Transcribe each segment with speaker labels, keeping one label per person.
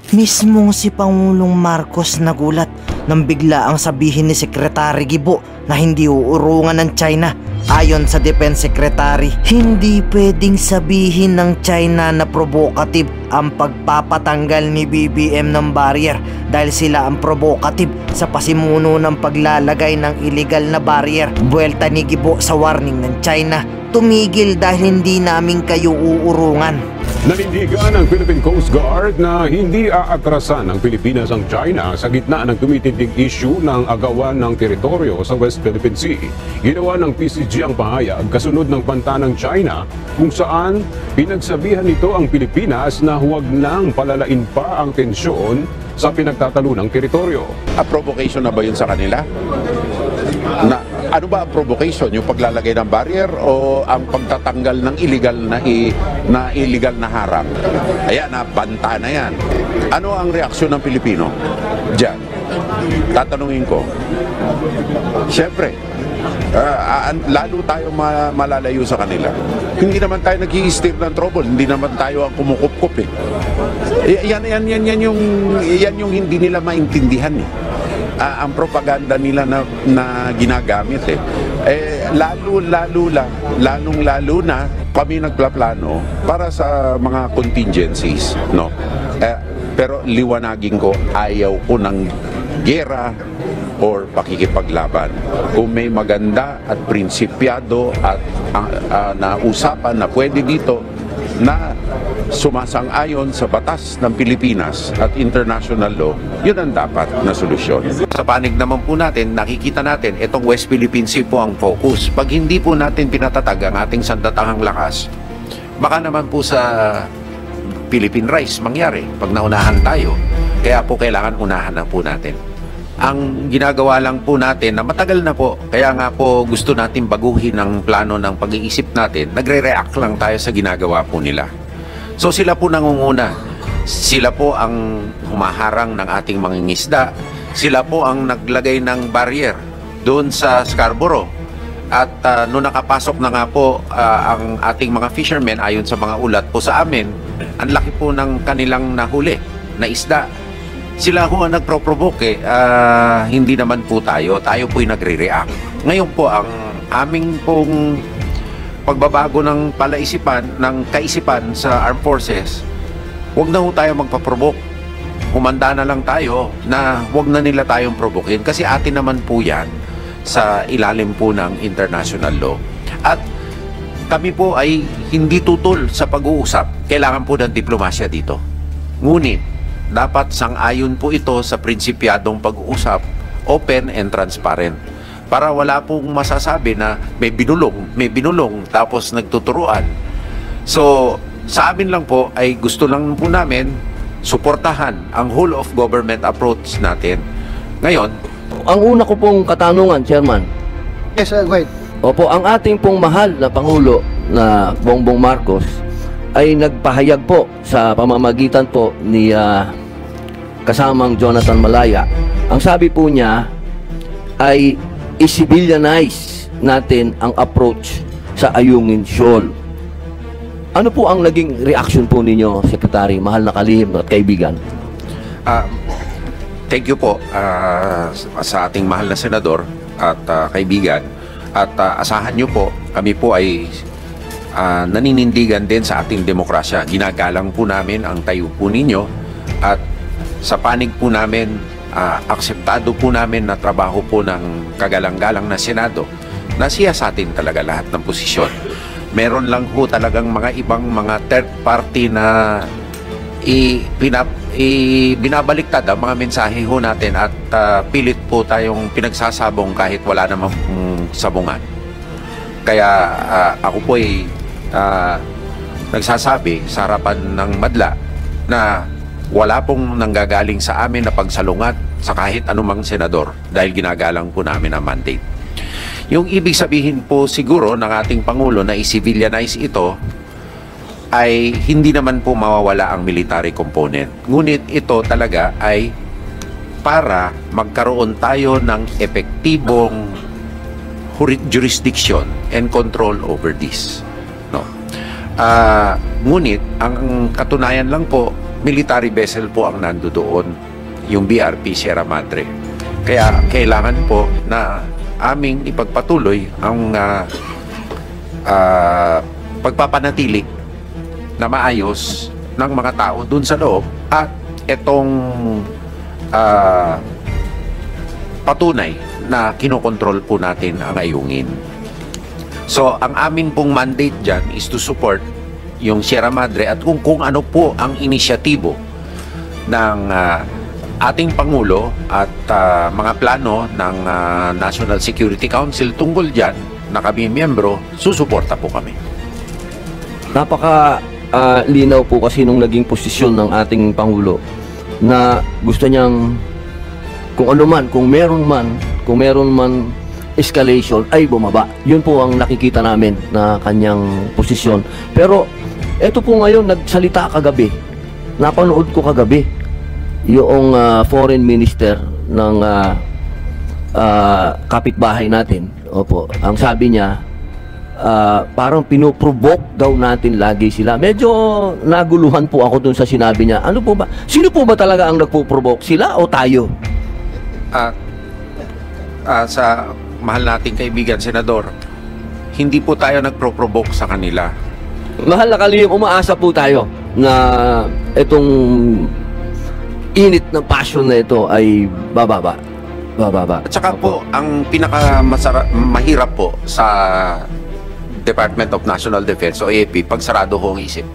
Speaker 1: Mismong si Pangulong Marcos nagulat nang bigla ang sabihin ni Secretary Gibo na hindi uurungan ng China. Ayon sa Defense Secretary, hindi pwedeng sabihin ng China na provocative ang pagpapatanggal ni BBM ng barrier dahil sila ang provocative sa pasimuno ng paglalagay ng illegal na barrier. Buwelta ni Gibo sa warning ng China, tumigil dahil hindi namin kayo uurungan.
Speaker 2: Nanindigan ng Philippine Coast Guard na hindi aatrasan ng Pilipinas ang China sa gitna ng tumitinding issue ng agawan ng teritoryo sa West Philippine Sea. Ginawa ng PCG ang pahayag kasunod ng banta ng China kung saan pinagsabihan nito ang Pilipinas na huwag nang palalain pa ang tensyon sa pinagtatalunang teritoryo.
Speaker 3: A provocation na ba yun sa kanila? Ano ba ang provocation? Yung paglalagay ng barrier o ang pagtatanggal ng illegal na harang? Ayan, banta na yan. Ano ang reaksyon ng Pilipino diyan? Tatanungin ko. Siyempre, lalo tayo malalayo sa kanila. Hindi naman tayo nag-i-steer ng trouble, hindi naman tayo ang kumukup-kup eh. Yan yung hindi nila maintindihan eh. Ang propaganda nila na ginagamit lalong-lalo na kami nagplaplano para sa mga contingencies, no? Pero liwanagin ko, ayaw ko ng gera or pakikipaglaban. Kung may maganda at prinsipyado at na usapan na pwede dito na sumasang-ayon sa batas ng Pilipinas at international law, yun ang dapat na solusyon. Sa panig naman po natin, nakikita natin itong West Philippine Sea po ang focus. Pag hindi po natin pinatatag ang ating sandatahang lakas, baka naman po sa Philippine Rise mangyari pag naunahan tayo. Kaya po kailangan unahan na po natin. Ang ginagawa lang po natin na matagal na po, kaya nga po gusto natin baguhin ang plano ng pag-iisip natin, nagre-react lang tayo sa ginagawa po nila. So sila po nangunguna, sila po ang humaharang ng ating mangingisda, sila po ang naglagay ng barrier doon sa Scarborough. At noong nakapasok na nga po ang ating mga fishermen ayon sa mga ulat po sa amin, ang laki po ng kanilang nahuli na isda. Sila ho ang nagpro-provoke, hindi naman po tayo po'y nagre-react. Ngayon po ang aming pong pagbabago ng kaisipan sa Armed Forces, huwag na ho tayo magpa-provoke. Humanda na lang tayo na huwag na nila tayong provokein kasi atin naman po yan sa ilalim po ng international law. At kami po ay hindi tutol sa pag-uusap. Kailangan po ng diplomasya dito. Ngunit, dapat sang-ayon po ito sa prinsipyadong pag-uusap, open and transparent. Para wala pong masasabi na may binulong, tapos nagtuturuan. So, sa amin lang po ay gusto lang po namin suportahan ang whole of government approach natin. Ngayon,
Speaker 4: ang una ko pong katanungan, Chairman.
Speaker 5: Yes, go ahead.
Speaker 4: Opo, ang ating pong mahal na Pangulo na Bongbong Marcos ay nagpahayag po sa pamamagitan po ni kasamang Jonathan Malaya. Ang sabi po niya ay i-civilianize natin ang approach sa Ayungin Shoal. Ano po ang naging reaction po ninyo, Secretary, mahal na kalihim at kaibigan?
Speaker 3: Thank you po sa ating mahal na senador at kaibigan. At asahan nyo po, kami po ay naninindigan din sa ating demokrasya. Ginagalang po namin ang tayo po ninyo at sa panig po namin, akseptado po namin na trabaho po ng kagalang-galang na Senado na siyasatin talaga lahat ng posisyon. Meron lang po talagang mga ibang mga third party na binabaliktad ang mga mensahe ho natin at pilit po tayong pinagsasabong kahit wala namang sabungan. Kaya ako po ay nagsasabi sa harapan ng madla na wala pong nanggagaling sa amin na pagsalungat sa kahit anumang senador dahil ginagalang po namin ang mandate. Yung ibig sabihin po siguro ng ating Pangulo na i-civilianize ito ay hindi naman po mawawala ang military component. Ngunit ito talaga ay para magkaroon tayo ng epektibong jurisdiction and control over this. No? Ngunit ang katunayan lang po, military vessel po ang nandoon, yung BRP Sierra Madre. Kaya kailangan po na aming ipagpatuloy ang pagpapanatili na maayos ng mga tao dun sa loob at itong patunay na kinokontrol po natin ang ayungin. So, ang amin pong mandate dyan is to support yung Sierra Madre at kung ano po ang inisyatibo ng ating Pangulo at mga plano ng National Security Council tungkol dyan na kami miyembro, susuporta po kami.
Speaker 4: Napaka linaw po kasi nung naging posisyon ng ating Pangulo na gusto niyang kung ano man, kung meron man escalation ay bumaba. Yun po ang nakikita namin na kanyang posisyon. Pero eto po ngayon nagsalita kagabi. Napanood ko kagabi yung foreign minister ng kapitbahay natin. Opo, ang sabi niya parang pinoprovoke daw natin lagi sila. Medyo naguluhan po ako dun sa sinabi niya. Ano po ba? Sino po ba talaga ang nagpo-provoke? Sila o tayo?
Speaker 3: Sa mahal nating kaibigan, Senador, hindi po tayo nagpro-provoke sa kanila.
Speaker 4: Mahal na kalihim, umaasa po tayo na itong init ng passion na ito ay bababa.
Speaker 3: At saka po, ang mahirap po sa Department of National Defense o AFP, pag sarado ho ang isip.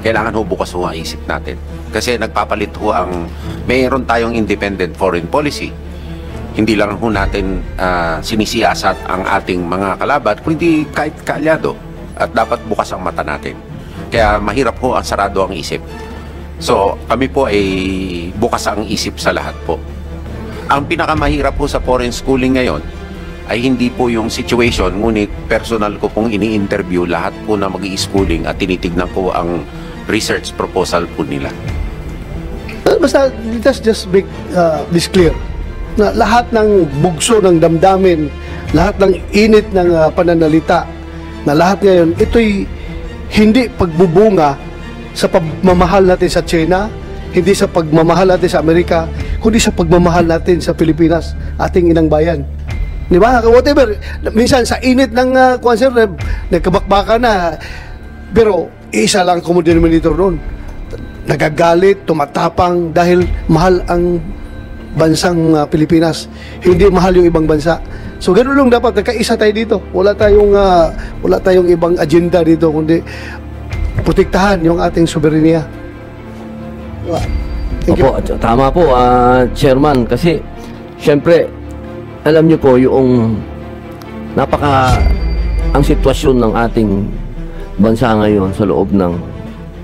Speaker 3: Kailangan ho bukas ho ang isip natin. Kasi nagpapalit ho mayroon tayong independent foreign policy. Hindi lang ho natin sinisiyasat ang ating mga kalaban, kundi kahit kaalyado. At dapat bukas ang mata natin. Kaya mahirap ho ang sarado ang isip. So, kami po ay bukas ang isip sa lahat po. Ang pinakamahirap po sa foreign schooling ngayon ay hindi po yung situation, ngunit personal ko pong ini-interview lahat po na mag-i-schooling at tinitignan ko ang research proposal po nila.
Speaker 5: Basta, let's just make this clear na lahat ng bugso ng damdamin, lahat ng init ng pananalita, na lahat ngayon, ito'y hindi pagbubunga sa pagmamahal natin sa China, hindi sa pagmamahal natin sa Amerika, kundi sa pagmamahal natin sa Pilipinas, ating inang bayan. Di ba? Whatever. Minsan, sa init ng nagkabakbaka na, pero isa lang common denominator noon. Nagagalit, tumatapang dahil mahal ang bansang Pilipinas. Hindi mahal yung ibang bansa. So ganoon lang dapat, nagkaisa tayo dito. Wala tayong ibang agenda dito kundi protektahan yung ating soberenya.
Speaker 4: Opo, tama po, Chairman, kasi syempre alam niyo po yung ang sitwasyon ng ating bansa ngayon sa loob ng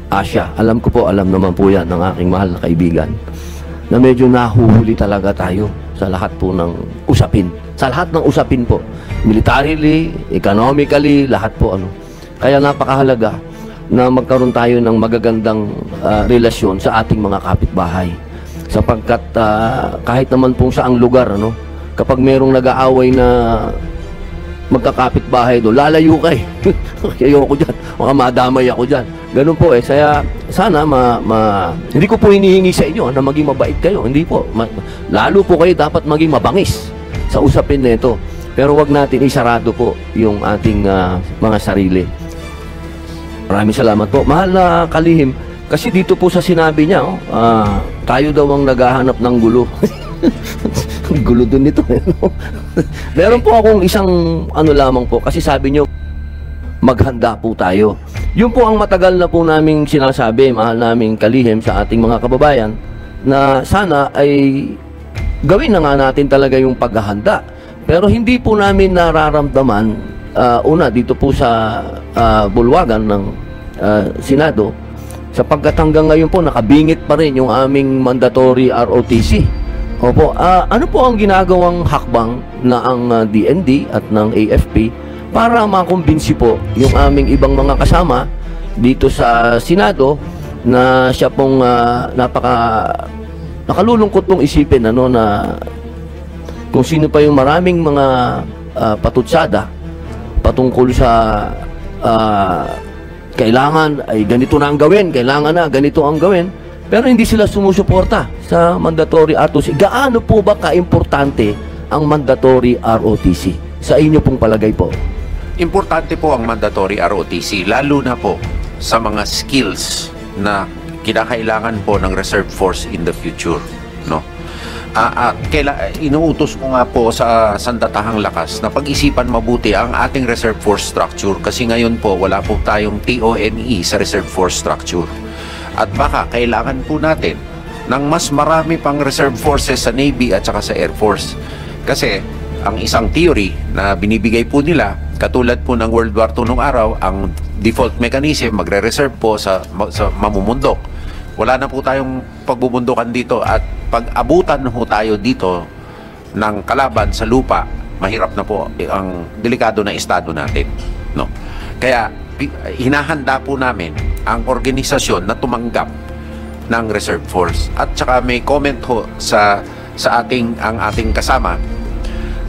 Speaker 4: Asia. Alam ko po, alam naman po yan ng aking mahal na kaibigan na medyo nahuhuli talaga tayo sa lahat po ng usapin. Sa lahat ng usapin po. Militarily, economically, lahat po ano. Kaya napakahalaga na magkaroon tayo ng magagandang relasyon sa ating mga kapitbahay. Sapagkat kahit naman pong saang lugar, ano, kapag merong nag-aaway na magkakapitbahay doon, lalayo ka eh. Ayoko dyan. Mga madamay ako dyan. Ganun po eh. Sana hindi ko po hinihingi sa inyo na maging mabait kayo. Hindi po. Lalo po kayo dapat maging mabangis sa usapin na ito. Pero wag natin isarado po yung ating mga sarili. Maraming salamat po. Mahal na kalihim. Kasi dito po sa sinabi niya, tayo daw ang naghahanap ng gulo. Gulo dun nito. Meron po akong isang lamang po. Kasi sabi niyo, maghanda po tayo. Yun po ang matagal na po naming sinasabi, mahal naming kalihim sa ating mga kababayan, na sana ay gawin na nga natin talaga yung paghahanda. Pero hindi po namin nararamdaman, una dito po sa bulwagan ng Senado, sapagkat hanggang ngayon po nakabingit pa rin yung aming mandatory ROTC. Opo, ano po ang ginagawang hakbang na ang DND at ng AFP para makumbinsi po yung aming ibang mga kasama dito sa Senado na siya pong nakalulungkot pong isipin na kung sino pa yung maraming mga patutsada patungkol sa kailangan ay ganito na ang gawin, kailangan na ganito ang gawin. Pero hindi sila sumusuporta sa mandatory ROTC. Gaano po ba kaimportante ang mandatory ROTC? Sa inyo pong palagay po.
Speaker 3: Importante po ang mandatory ROTC, lalo na po sa mga skills na kinakailangan po ng reserve force in the future, no? Inuutos ko nga po sa Sandatahang Lakas na pag-isipan mabuti ang ating reserve force structure kasi ngayon po wala po tayong TONE sa reserve force structure. At baka kailangan po natin ng mas marami pang reserve forces sa Navy at saka sa Air Force. Kasi ang isang theory na binibigay po nila, katulad po ng World War II nung araw, ang default mechanism magre-reserve po sa mamumundok. Wala na po tayong pagbubundukan dito at pag abutan ho tayo dito ng kalaban sa lupa, mahirap na po ang delikado na estado natin, no? Kaya hinahanda po namin ang organisasyon na tumanggap ng reserve force. At saka may comment ho sa ang ating kasama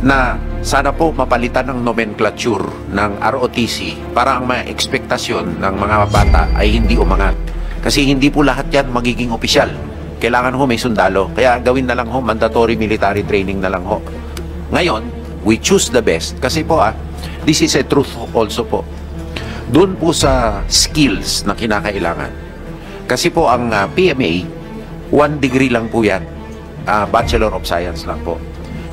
Speaker 3: na sana po mapalitan ng nomenclature ng ROTC para ang mga ekspektasyon ng mga bata ay hindi umangat. Kasi hindi po lahat yan magiging opisyal. Kailangan ho may sundalo. Kaya gawin na lang ho, mandatory military training na lang ho. Ngayon, we choose the best. Kasi po this is a truth also po. Doon po sa skills na kinakailangan. Kasi po ang PMA, 1 degree lang po yan. Bachelor of Science lang po.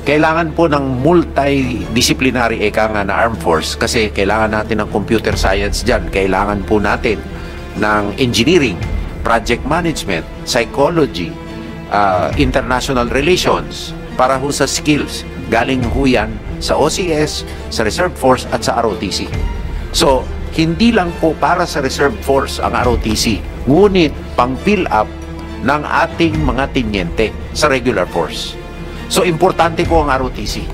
Speaker 3: Kailangan po ng multidisciplinary na armed force kasi kailangan natin ng computer science dyan. Kailangan po natin ng engineering, project management, psychology, international relations para ho sa skills. Galing ho yan sa OCS, sa Reserve Force at sa ROTC. So, hindi lang po para sa Reserve Force ang ROTC, ngunit pang-fill up ng ating mga tinyente sa regular force. So, importante po ang ROTC.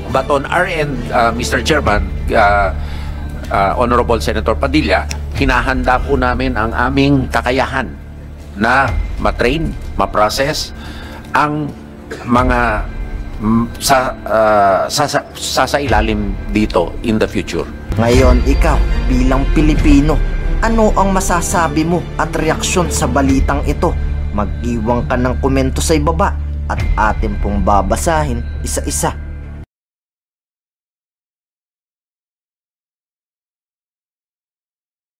Speaker 3: But on our end, Mr. Chairman, Honorable Senator Padilla, hinahanda po namin ang aming kakayahan na matrain, maprocess ang mga sasailalim dito in the future.
Speaker 1: Ngayon, ikaw, bilang Pilipino, ano ang masasabi mo at reaksyon sa balitang ito? Mag-iwan ka ng komento sa ibaba at atin pong babasahin isa-isa.